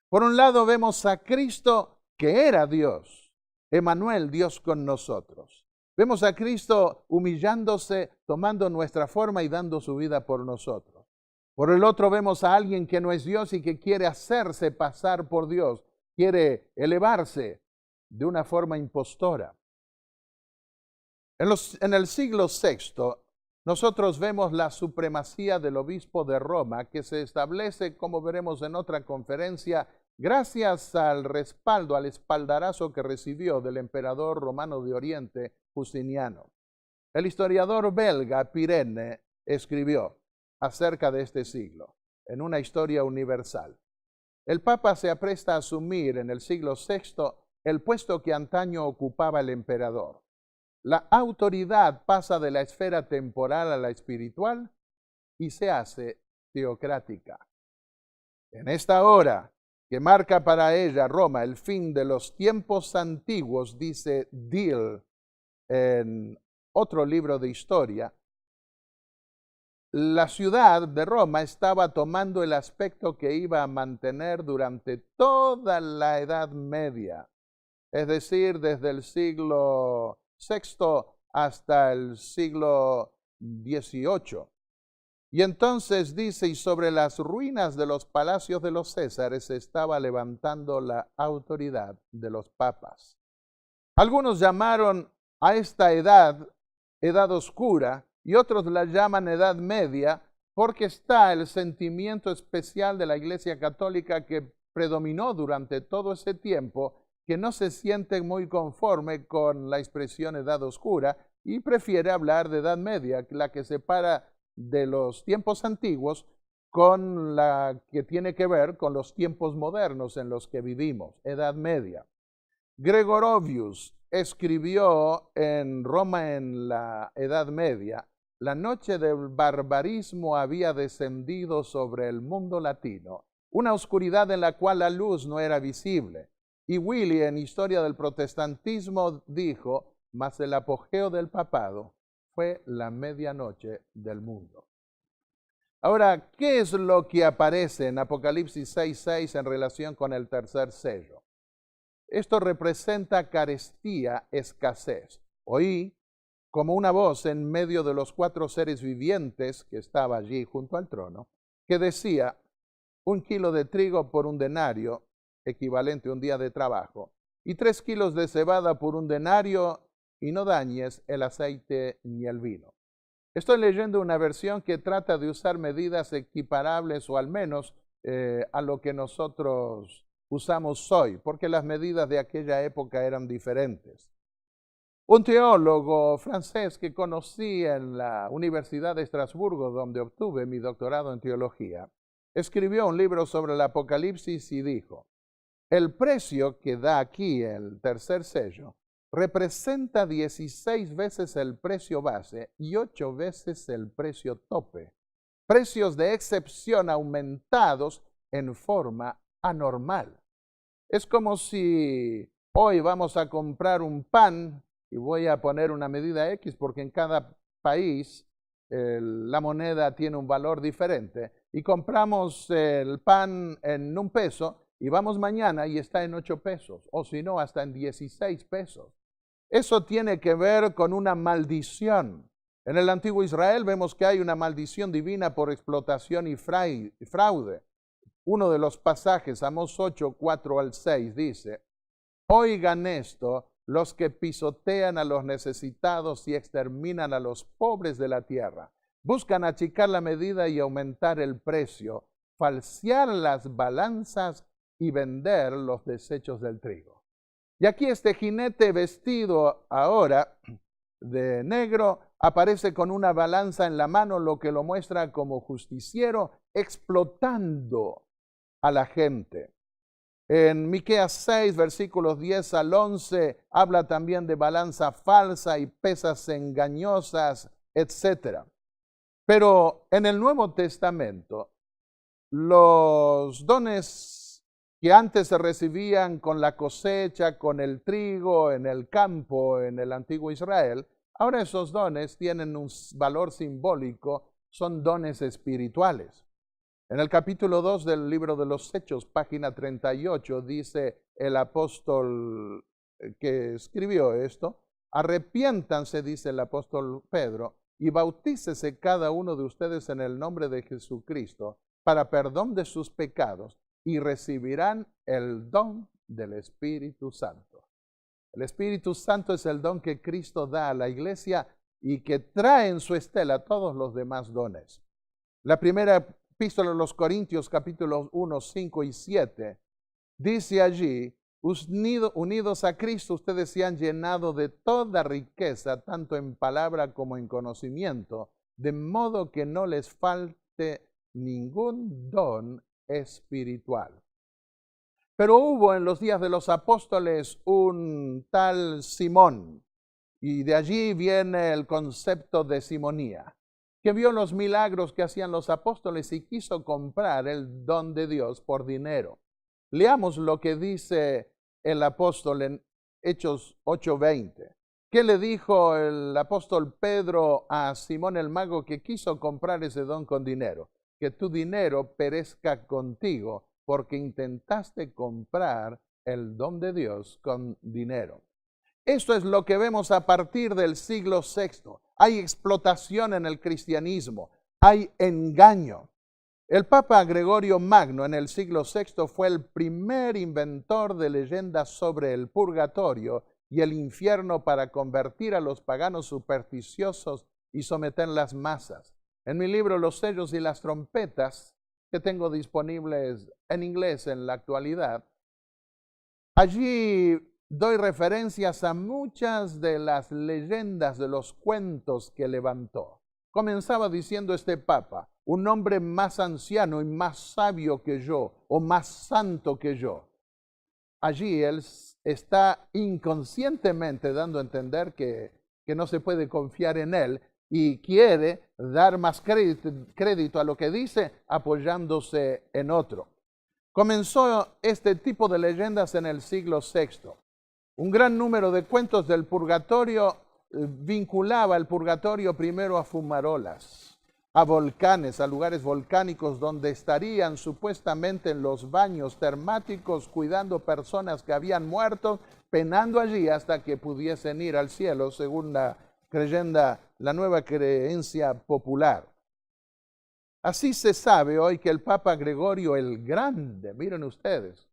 Por un lado vemos a Cristo que era Dios, Emmanuel, Dios con nosotros. Vemos a Cristo humillándose, tomando nuestra forma y dando su vida por nosotros. Por el otro vemos a alguien que no es Dios y que quiere hacerse pasar por Dios, quiere elevarse de una forma impostora. En el siglo VI, nosotros vemos la supremacía del obispo de Roma, que se establece, como veremos en otra conferencia, gracias al respaldo, al espaldarazo que recibió del emperador romano de Oriente, Justiniano. El historiador belga Pirenne escribió acerca de este siglo, en una historia universal. El Papa se apresta a asumir en el siglo VI el puesto que antaño ocupaba el emperador. La autoridad pasa de la esfera temporal a la espiritual y se hace teocrática. En esta hora, que marca para ella, Roma, el fin de los tiempos antiguos, dice Dill en otro libro de historia, la ciudad de Roma estaba tomando el aspecto que iba a mantener durante toda la Edad Media, es decir, desde el siglo VI hasta el siglo XVIII. Y entonces dice, y sobre las ruinas de los palacios de los Césares se estaba levantando la autoridad de los papas. Algunos llamaron a esta edad oscura, y otros la llaman Edad Media, porque está el sentimiento especial de la Iglesia Católica que predominó durante todo ese tiempo, que no se siente muy conforme con la expresión Edad Oscura y prefiere hablar de Edad Media, la que separa de los tiempos antiguos con la que tiene que ver con los tiempos modernos en los que vivimos, Edad Media. Gregorovius escribió en Roma en la Edad Media: la noche del barbarismo había descendido sobre el mundo latino, una oscuridad en la cual la luz no era visible. Y Willy, en Historia del Protestantismo, dijo: mas el apogeo del papado fue la medianoche del mundo. Ahora, ¿qué es lo que aparece en Apocalipsis 6:6 en relación con el tercer sello? Esto representa carestía, escasez. Oí como una voz en medio de los 4 seres vivientes que estaba allí junto al trono, que decía: 1 kilo de trigo por 1 denario, equivalente a un día de trabajo, y 3 kilos de cebada por 1 denario, y no dañes el aceite ni el vino. Estoy leyendo una versión que trata de usar medidas equiparables o al menos a lo que nosotros usamos hoy, porque las medidas de aquella época eran diferentes. Un teólogo francés que conocí en la Universidad de Estrasburgo, donde obtuve mi doctorado en teología, escribió un libro sobre el Apocalipsis y dijo: el precio que da aquí el tercer sello representa 16 veces el precio base y 8 veces el precio tope. Precios de excepción aumentados en forma anormal. Es como si hoy vamos a comprar un pan, y voy a poner una medida X porque en cada país la moneda tiene un valor diferente, y compramos el pan en 1 peso y vamos mañana y está en 8 pesos, o si no, hasta en 16 pesos. Eso tiene que ver con una maldición. En el antiguo Israel vemos que hay una maldición divina por explotación y fraude. Uno de los pasajes, Amós 8, 4 al 6, dice: oigan esto los que pisotean a los necesitados y exterminan a los pobres de la tierra. Buscan achicar la medida y aumentar el precio, falsear las balanzas y vender los desechos del trigo. Y aquí este jinete vestido ahora de negro aparece con una balanza en la mano, lo que lo muestra como justiciero explotando a la gente. En Miqueas 6, versículos 10 al 11, habla también de balanza falsa y pesas engañosas, etc. Pero en el Nuevo Testamento, los dones que antes se recibían con la cosecha, con el trigo, en el campo, en el antiguo Israel, ahora esos dones tienen un valor simbólico, son dones espirituales. En el capítulo 2 del libro de los Hechos, página 38, dice el apóstol que escribió esto: arrepiéntanse, dice el apóstol Pedro, y bautícese cada uno de ustedes en el nombre de Jesucristo para perdón de sus pecados, y recibirán el don del Espíritu Santo. El Espíritu Santo es el don que Cristo da a la iglesia y que trae en su estela todos los demás dones. La primera Epístola a los Corintios, capítulos 1, 5 y 7, Dice allí, unidos a Cristo, ustedes se han llenado de toda riqueza, tanto en palabra como en conocimiento, de modo que no les falte ningún don espiritual. Pero hubo en los días de los apóstoles un tal Simón, y de allí viene el concepto de simonía, que vio los milagros que hacían los apóstoles y quiso comprar el don de Dios por dinero. Leamos lo que dice el apóstol en Hechos 8:20. ¿Qué le dijo el apóstol Pedro a Simón el mago que quiso comprar ese don con dinero? Que tu dinero perezca contigo, porque intentaste comprar el don de Dios con dinero. Esto es lo que vemos a partir del siglo VI. Hay explotación en el cristianismo, hay engaño. El Papa Gregorio Magno en el siglo VI fue el primer inventor de leyendas sobre el purgatorio y el infierno para convertir a los paganos supersticiosos y someter las masas. En mi libro Los sellos y las trompetas, que tengo disponibles en inglés en la actualidad, allí doy referencias a muchas de las leyendas de los cuentos que levantó. Comenzaba diciendo este Papa, un hombre más anciano y más sabio que yo, o más santo que yo. Allí él está inconscientemente dando a entender que no se puede confiar en él y quiere dar más crédito a lo que dice apoyándose en otro. Comenzó este tipo de leyendas en el siglo VI. Un gran número de cuentos del purgatorio vinculaba el purgatorio primero a fumarolas, a volcanes, a lugares volcánicos donde estarían supuestamente en los baños termáticos cuidando personas que habían muerto, penando allí hasta que pudiesen ir al cielo, según la nueva creencia popular. Así se sabe hoy que el Papa Gregorio el Grande, miren ustedes,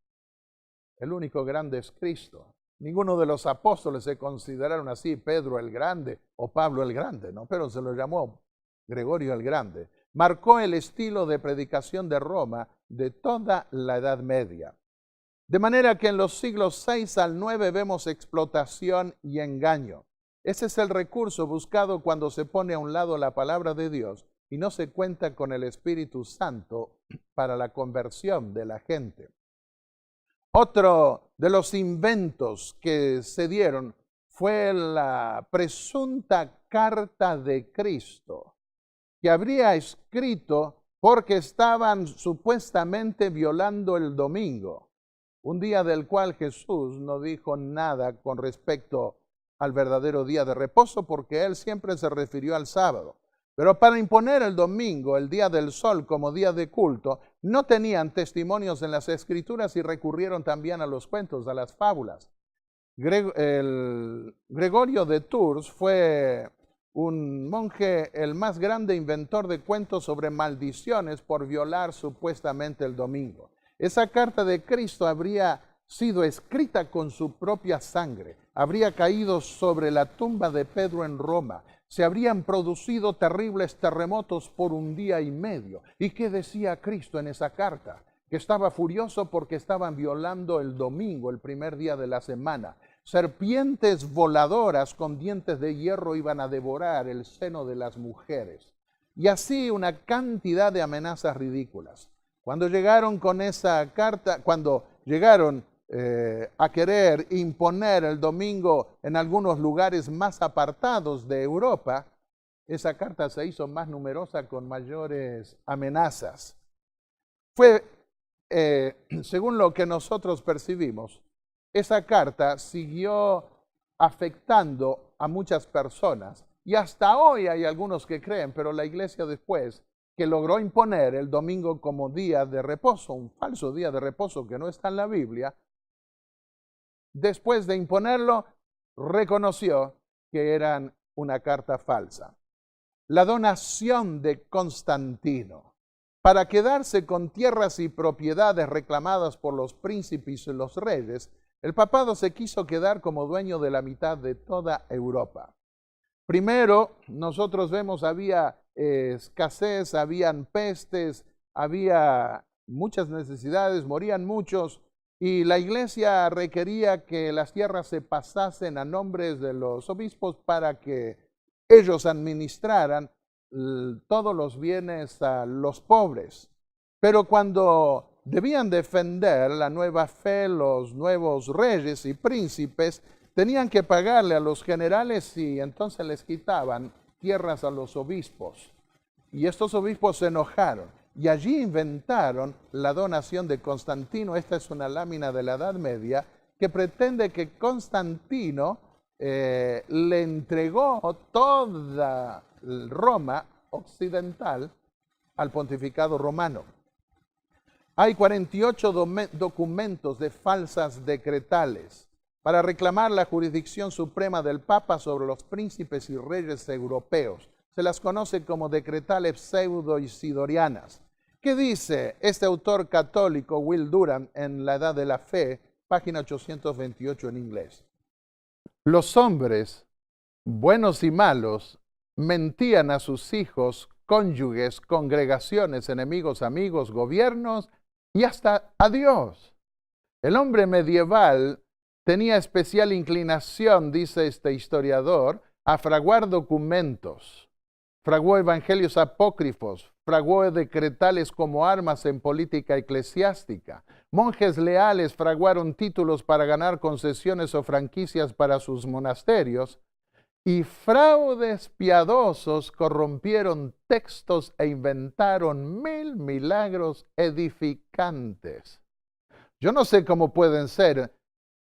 el único grande es Cristo. Ninguno de los apóstoles se consideraron así, Pedro el Grande o Pablo el Grande, ¿no? Pero se lo llamó Gregorio el Grande. Marcó el estilo de predicación de Roma de toda la Edad Media. De manera que en los siglos VI al IX vemos explotación y engaño. Ese es el recurso buscado cuando se pone a un lado la palabra de Dios y no se cuenta con el Espíritu Santo para la conversión de la gente. Otro de los inventos que se dieron fue la presunta carta de Cristo, que habría escrito porque estaban supuestamente violando el domingo, un día del cual Jesús no dijo nada con respecto al verdadero día de reposo, porque él siempre se refirió al sábado. Pero para imponer el domingo, el día del sol, como día de culto, no tenían testimonios en las Escrituras y recurrieron también a los cuentos, a las fábulas. Gregorio de Tours fue un monje, el más grande inventor de cuentos sobre maldiciones por violar supuestamente el domingo. Esa carta de Cristo habría sido escrita con su propia sangre, habría caído sobre la tumba de Pedro en Roma. Se habrían producido terribles terremotos por un día y medio. ¿Y qué decía Cristo en esa carta? Que estaba furioso porque estaban violando el domingo, el primer día de la semana. Serpientes voladoras con dientes de hierro iban a devorar el seno de las mujeres. Y así una cantidad de amenazas ridículas. Cuando llegaron con esa carta, cuando llegaron a querer imponer el domingo en algunos lugares más apartados de Europa, esa carta se hizo más numerosa con mayores amenazas. Fue, según lo que nosotros percibimos, esa carta siguió afectando a muchas personas y hasta hoy hay algunos que creen, pero la iglesia después que logró imponer el domingo como día de reposo, un falso día de reposo que no está en la Biblia, después de imponerlo, reconoció que eran una carta falsa. La donación de Constantino para quedarse con tierras y propiedades reclamadas por los príncipes y los reyes, el papado se quiso quedar como dueño de la mitad de toda Europa. Primero, nosotros vemos, había escasez, habían pestes, había muchas necesidades, morían muchos, y la iglesia requería que las tierras se pasasen a nombres de los obispos para que ellos administraran todos los bienes a los pobres. Pero cuando debían defender la nueva fe, los nuevos reyes y príncipes tenían que pagarle a los generales y entonces les quitaban tierras a los obispos. Y estos obispos se enojaron y allí inventaron la donación de Constantino. Esta es una lámina de la Edad Media que pretende que Constantino le entregó toda Roma occidental al pontificado romano. Hay 48 documentos de falsas decretales para reclamar la jurisdicción suprema del Papa sobre los príncipes y reyes europeos. Se las conoce como decretales pseudo-isidorianas. ¿Qué dice este autor católico, Will Durant, en La Edad de la Fe, página 828 en inglés? Los hombres, buenos y malos, mentían a sus hijos, cónyuges, congregaciones, enemigos, amigos, gobiernos y hasta a Dios. El hombre medieval tenía especial inclinación, dice este historiador, a fraguar documentos. Fraguó evangelios apócrifos, fraguó decretales como armas en política eclesiástica. Monjes leales fraguaron títulos para ganar concesiones o franquicias para sus monasterios. Y fraudes piadosos corrompieron textos e inventaron 1000 milagros edificantes. Yo no sé cómo pueden ser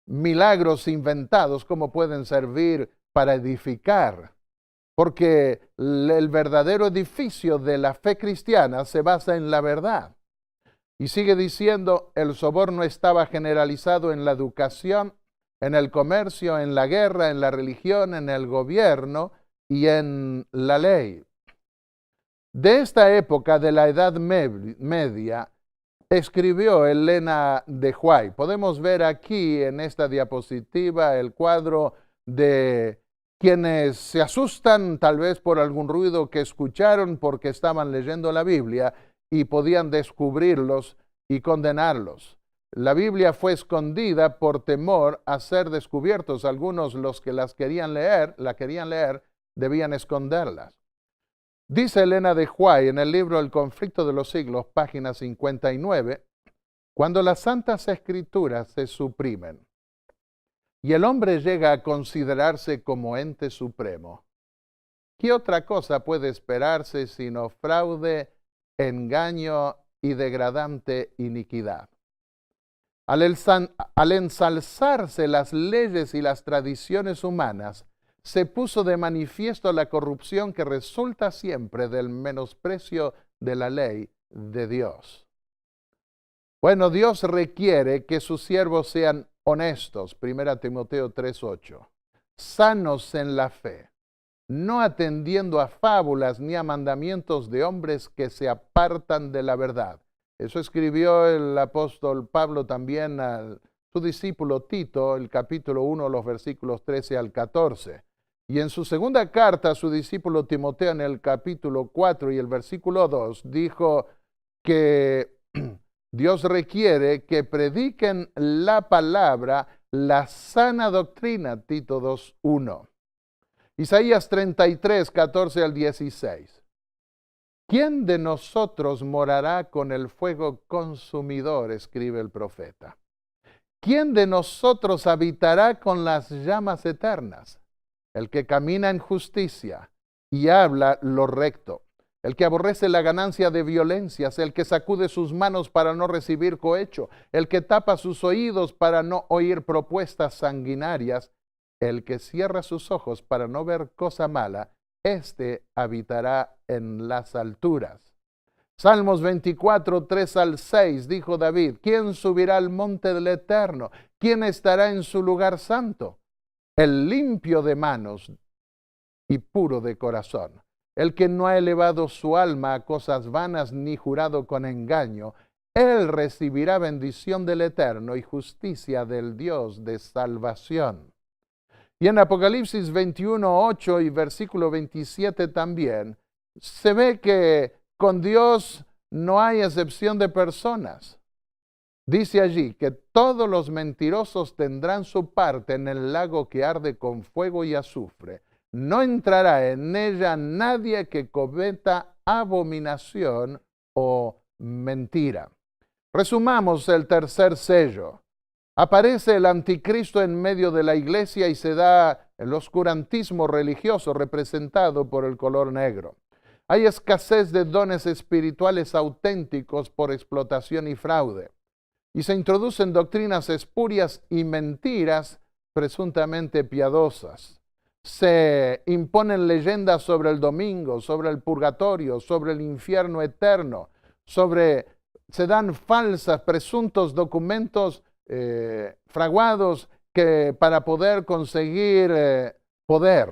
milagros inventados, cómo pueden servir para edificar, porque el verdadero edificio de la fe cristiana se basa en la verdad. Y sigue diciendo, el soborno estaba generalizado en la educación, en el comercio, en la guerra, en la religión, en el gobierno y en la ley. De esta época de la Edad Media, escribió Elena de White. Podemos ver aquí en esta diapositiva el cuadro de quienes se asustan tal vez por algún ruido que escucharon porque estaban leyendo la Biblia y podían descubrirlos y condenarlos. La Biblia fue escondida por temor a ser descubiertos. Algunos, los que la querían leer, debían esconderlas. Dice Elena de White en el libro El conflicto de los siglos, página 59, cuando las santas escrituras se suprimen y el hombre llega a considerarse como ente supremo, ¿qué otra cosa puede esperarse sino fraude, engaño y degradante iniquidad? Al ensalzarse las leyes y las tradiciones humanas, se puso de manifiesto la corrupción que resulta siempre del menosprecio de la ley de Dios. Bueno, Dios requiere que sus siervos sean honestos, 1 Timoteo 3:8, sanos en la fe, no atendiendo a fábulas ni a mandamientos de hombres que se apartan de la verdad. Eso escribió el apóstol Pablo también a su discípulo Tito, el capítulo 1, los versículos 13 al 14. Y en su segunda carta a su discípulo Timoteo, en el capítulo 4 y el versículo 2, dijo que Dios requiere que prediquen la palabra, la sana doctrina, Tito 2:1. Isaías 33, 14 al 16. ¿Quién de nosotros morará con el fuego consumidor?, escribe el profeta. ¿Quién de nosotros habitará con las llamas eternas? El que camina en justicia y habla lo recto, el que aborrece la ganancia de violencias, el que sacude sus manos para no recibir cohecho, el que tapa sus oídos para no oír propuestas sanguinarias, el que cierra sus ojos para no ver cosa mala, éste habitará en las alturas. Salmos 24, 3 al 6, dijo David, ¿quién subirá al monte del Eterno? ¿Quién estará en su lugar santo? El limpio de manos y puro de corazón, el que no ha elevado su alma a cosas vanas ni jurado con engaño, él recibirá bendición del Eterno y justicia del Dios de salvación. Y en Apocalipsis 21, 8 y versículo 27 también, se ve que con Dios no hay excepción de personas. Dice allí que todos los mentirosos tendrán su parte en el lago que arde con fuego y azufre. No entrará en ella nadie que cometa abominación o mentira. Resumamos el tercer sello. Aparece el anticristo en medio de la iglesia y se da el oscurantismo religioso representado por el color negro. Hay escasez de dones espirituales auténticos por explotación y fraude. Y se introducen doctrinas espurias y mentiras presuntamente piadosas. Se imponen leyendas sobre el domingo, sobre el purgatorio, sobre el infierno eterno, se dan falsas, presuntos documentos fraguados para poder conseguir poder.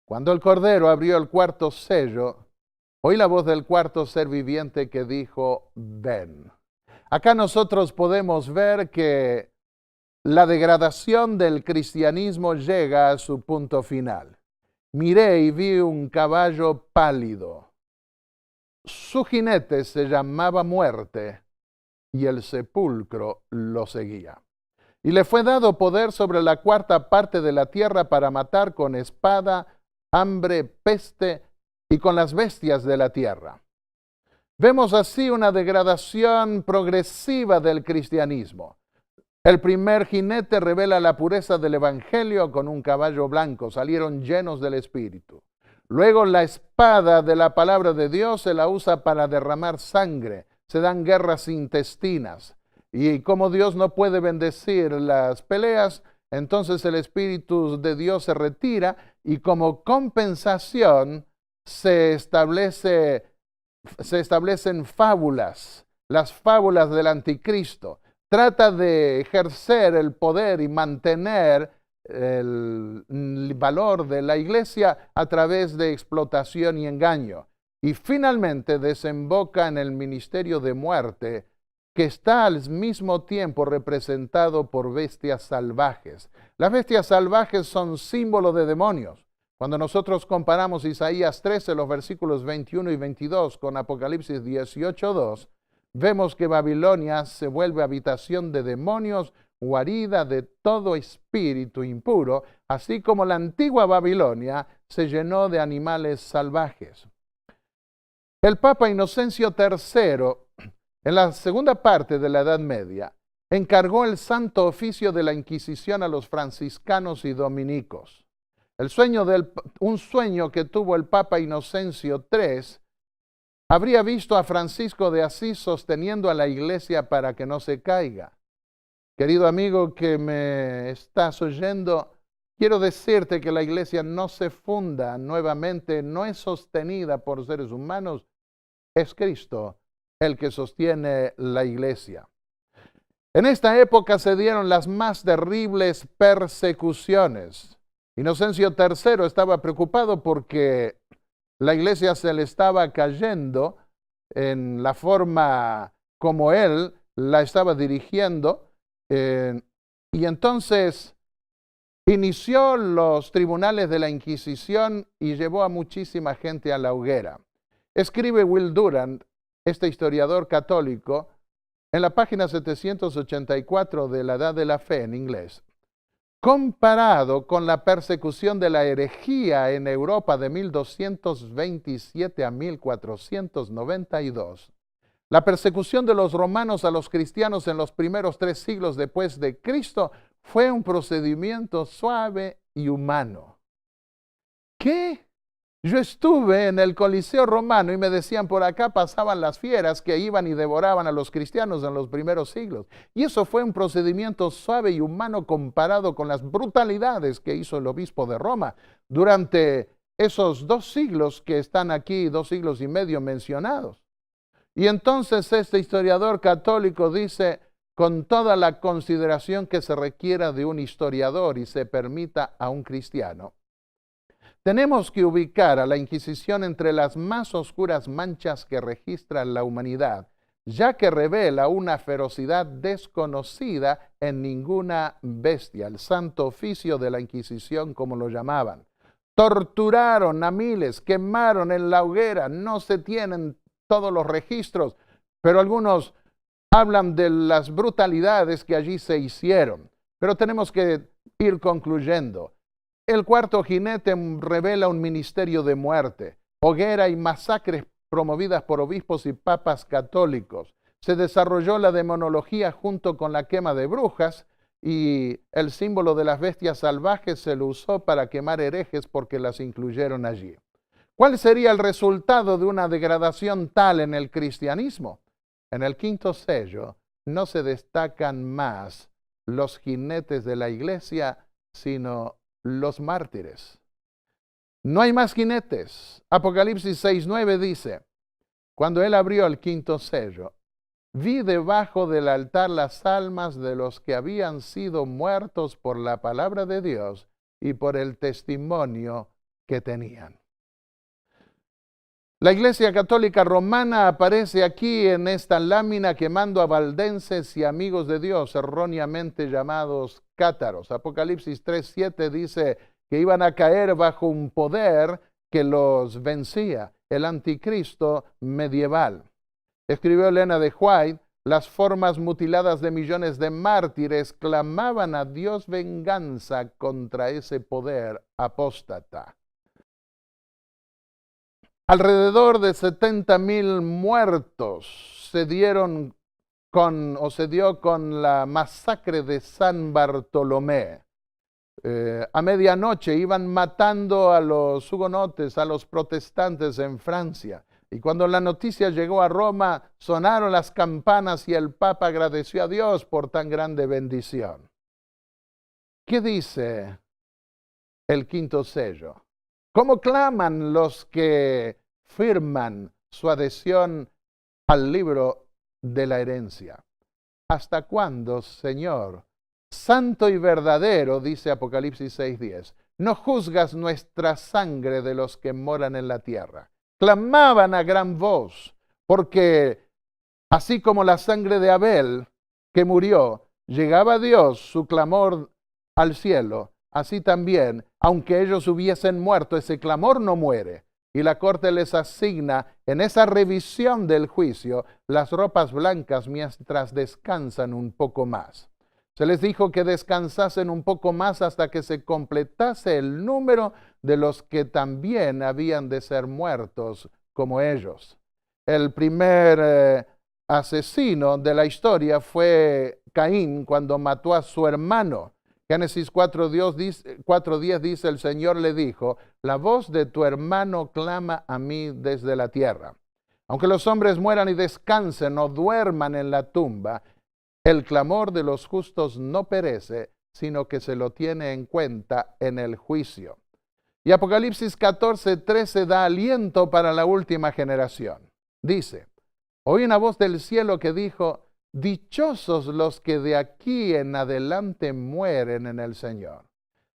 Cuando el Cordero abrió el cuarto sello, oí la voz del cuarto ser viviente que dijo, ven. Acá nosotros podemos ver que la degradación del cristianismo llega a su punto final. Miré y vi un caballo pálido. Su jinete se llamaba Muerte y el sepulcro lo seguía. Y le fue dado poder sobre la cuarta parte de la tierra para matar con espada, hambre, peste y con las bestias de la tierra. Vemos así una degradación progresiva del cristianismo. El primer jinete revela la pureza del evangelio con un caballo blanco. Salieron llenos del Espíritu. Luego la espada de la palabra de Dios se la usa para derramar sangre. Se dan guerras intestinas. Y como Dios no puede bendecir las peleas, entonces el Espíritu de Dios se retira y como compensación se establecen fábulas, las fábulas del anticristo. Trata de ejercer el poder y mantener el valor de la iglesia a través de explotación y engaño. Y finalmente desemboca en el ministerio de muerte, que está al mismo tiempo representado por bestias salvajes. Las bestias salvajes son símbolo de demonios. Cuando nosotros comparamos Isaías 13, los versículos 21 y 22 con Apocalipsis 18:2, vemos que Babilonia se vuelve habitación de demonios, guarida de todo espíritu impuro, así como la antigua Babilonia se llenó de animales salvajes. El Papa Inocencio III, en la segunda parte de la Edad Media, encargó el santo oficio de la Inquisición a los franciscanos y dominicos. Un sueño que tuvo el Papa Inocencio III habría visto a Francisco de Asís sosteniendo a la iglesia para que no se caiga. Querido amigo que me estás oyendo, quiero decirte que la iglesia no se funda nuevamente, no es sostenida por seres humanos, es Cristo el que sostiene la iglesia. En esta época se dieron las más terribles persecuciones. Inocencio III estaba preocupado porque la iglesia se le estaba cayendo en la forma como él la estaba dirigiendo, y entonces inició los tribunales de la Inquisición y llevó a muchísima gente a la hoguera. Escribe Will Durant, este historiador católico, en la página 784 de la Edad de la Fe en inglés. Comparado con la persecución de la herejía en Europa de 1227 a 1492, la persecución de los romanos a los cristianos en los primeros 3 siglos después de Cristo fue un procedimiento suave y humano. ¿Qué? Yo estuve en el Coliseo romano y me decían por acá pasaban las fieras que iban y devoraban a los cristianos en los primeros siglos. Y eso fue un procedimiento suave y humano comparado con las brutalidades que hizo el obispo de Roma durante esos 2 siglos que están aquí, 2 siglos y medio mencionados. Y entonces este historiador católico dice, con toda la consideración que se requiera de un historiador y se permita a un cristiano, tenemos que ubicar a la Inquisición entre las más oscuras manchas que registra la humanidad, ya que revela una ferocidad desconocida en ninguna bestia, el santo oficio de la Inquisición, como lo llamaban. Torturaron a miles, quemaron en la hoguera, no se tienen todos los registros, pero algunos hablan de las brutalidades que allí se hicieron. Pero tenemos que ir concluyendo. El cuarto jinete revela un ministerio de muerte, hoguera y masacres promovidas por obispos y papas católicos. Se desarrolló la demonología junto con la quema de brujas y el símbolo de las bestias salvajes se lo usó para quemar herejes porque las incluyeron allí. ¿Cuál sería el resultado de una degradación tal en el cristianismo? En el quinto sello no se destacan más los jinetes de la iglesia, sino los mártires. No hay más jinetes. Apocalipsis 6:9 dice, cuando él abrió el quinto sello, vi debajo del altar las almas de los que habían sido muertos por la palabra de Dios y por el testimonio que tenían. La Iglesia Católica Romana aparece aquí en esta lámina quemando a valdenses y amigos de Dios, erróneamente llamados cátaros. Apocalipsis 3:7 dice que iban a caer bajo un poder que los vencía, el anticristo medieval. Escribió Elena de White, las formas mutiladas de millones de mártires clamaban a Dios venganza contra ese poder apóstata. Alrededor de 70,000 muertos se dio con la masacre de San Bartolomé. A medianoche iban matando a los hugonotes, a los protestantes en Francia. Y cuando la noticia llegó a Roma, sonaron las campanas y el Papa agradeció a Dios por tan grande bendición. ¿Qué dice el quinto sello? ¿Cómo claman los que firman su adhesión al libro de la herencia? ¿Hasta cuándo, Señor, santo y verdadero, dice Apocalipsis 6:10, no juzgas nuestra sangre de los que moran en la tierra? Clamaban a gran voz, porque así como la sangre de Abel, que murió, llegaba a Dios su clamor al cielo, así también, aunque ellos hubiesen muerto, ese clamor no muere. Y la corte les asigna en esa revisión del juicio las ropas blancas mientras descansan un poco más. Se les dijo que descansasen un poco más hasta que se completase el número de los que también habían de ser muertos como ellos. El primer asesino de la historia fue Caín cuando mató a su hermano. Génesis 4:10 dice, el Señor le dijo, la voz de tu hermano clama a mí desde la tierra. Aunque los hombres mueran y descansen o duerman en la tumba, el clamor de los justos no perece, sino que se lo tiene en cuenta en el juicio. Y Apocalipsis 14:13 da aliento para la última generación. Dice, oí una voz del cielo que dijo, dichosos los que de aquí en adelante mueren en el Señor.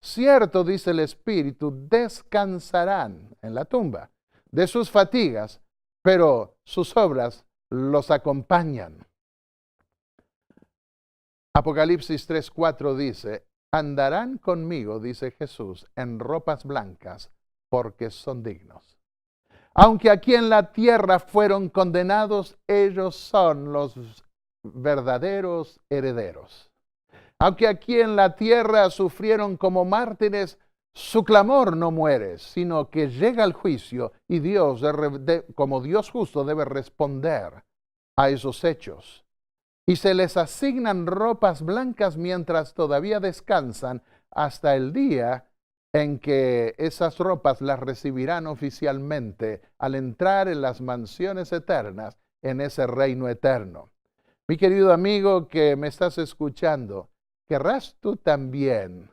Cierto, dice el Espíritu, descansarán en la tumba de sus fatigas, pero sus obras los acompañan. Apocalipsis 3:4 dice, andarán conmigo, dice Jesús, en ropas blancas, porque son dignos. Aunque aquí en la tierra fueron condenados, ellos son los verdaderos herederos. Aunque aquí en la tierra sufrieron como mártires, su clamor no muere, sino que llega el juicio y Dios, como Dios justo, debe responder a esos hechos. Y se les asignan ropas blancas mientras todavía descansan hasta el día en que esas ropas las recibirán oficialmente al entrar en las mansiones eternas, en ese reino eterno. Mi querido amigo que me estás escuchando, ¿querrás tú también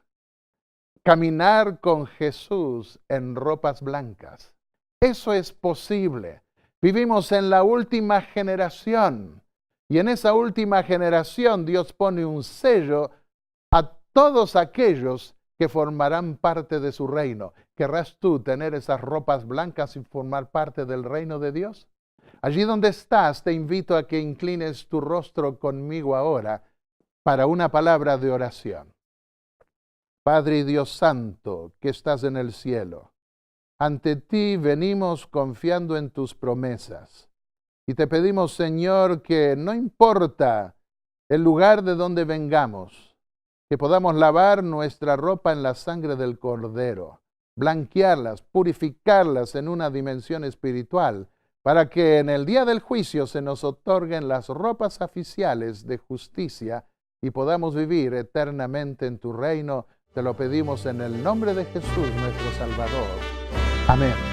caminar con Jesús en ropas blancas? Eso es posible. Vivimos en la última generación. Y en esa última generación Dios pone un sello a todos aquellos que formarán parte de su reino. ¿Querrás tú tener esas ropas blancas y formar parte del reino de Dios? Allí donde estás, te invito a que inclines tu rostro conmigo ahora para una palabra de oración. Padre Dios Santo, que estás en el cielo, ante ti venimos confiando en tus promesas. Y te pedimos, Señor, que no importa el lugar de donde vengamos, que podamos lavar nuestra ropa en la sangre del Cordero, blanquearlas, purificarlas en una dimensión espiritual, para que en el día del juicio se nos otorguen las ropas oficiales de justicia y podamos vivir eternamente en tu reino. Te lo pedimos en el nombre de Jesús, nuestro Salvador. Amén.